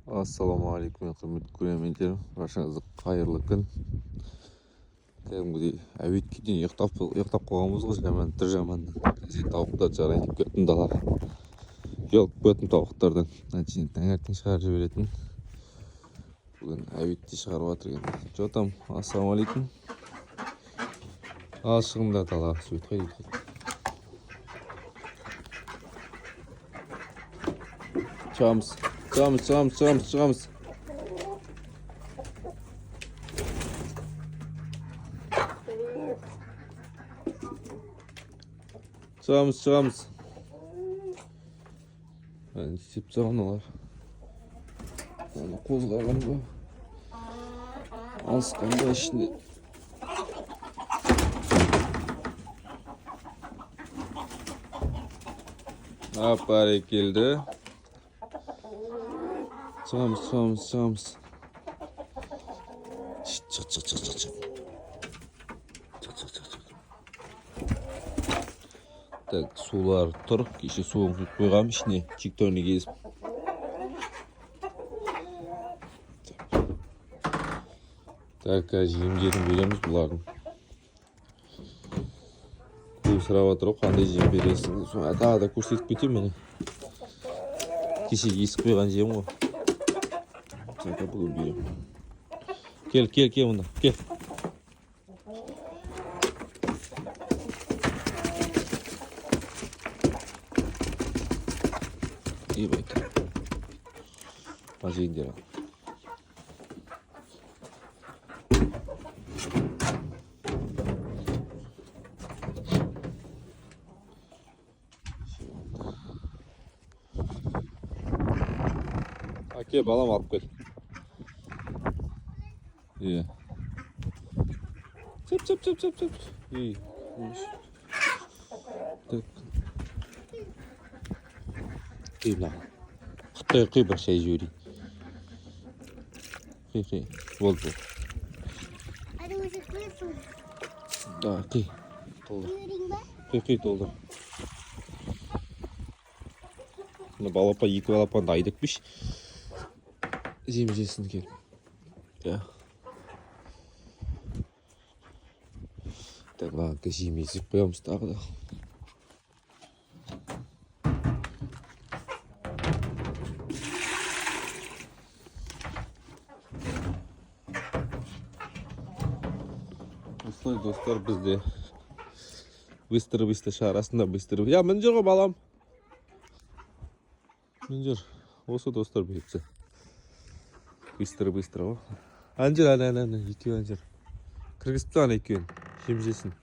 Ассалаумағалейкум, құрметті көрермендерім. Баршаңызға қайырлы күн. Кәдімгідей әуетке дейін ұйықтап қойғанбыз ғой, жаман түр жаман. Тауықтар жарайды кеттім далаға. Ұялып кеттім тауықтардан. Нәтижесінде таңертең шығарып жіберетін. Бүгін әуетте шығарып жатыр екен. Жотам, ассалаумағалейкум. Ал шығыңдар далаға, сует қайда. Шығамыз. Шығамыз. Ben istеп тұрған олар. Оны қозғаған ба? Алысқанда ішінде. Бәрекелді. Шығамыз. Шық. Так, сулар тұр. Кеше суын құйып қойғам ішіне чекторны кезіп. Так, жем-жерін береміз бұлардың. Бұл сұрап отыр, қандай жем бересің? Тағы да көрсетіп кетем мені. Кеше есіп қойған жем ғой. Так, бүгін берем. Кел мұнда, кел. İyi bakayım. Acı indir al. Okey, balam alıp gel. İyi. Çıp. İyi. Так. Қиып қой бір шай жіберейін. Қи. Болды. Да, қи. Толды. Қи толды. Балапан, екі балапанды айдықпыш. Жем жесін кел. Так, ладно, жем езіп қоямыз тағы да. Осылай достар, бізде быстро шарасында быстро. Я, мін жүр ғой балам. Мін жүр. Осы достар бетсі. Быстро ғой. Анжыр, екеу анжыр. Кіргізіп тұрған екеуін. Жем жесін.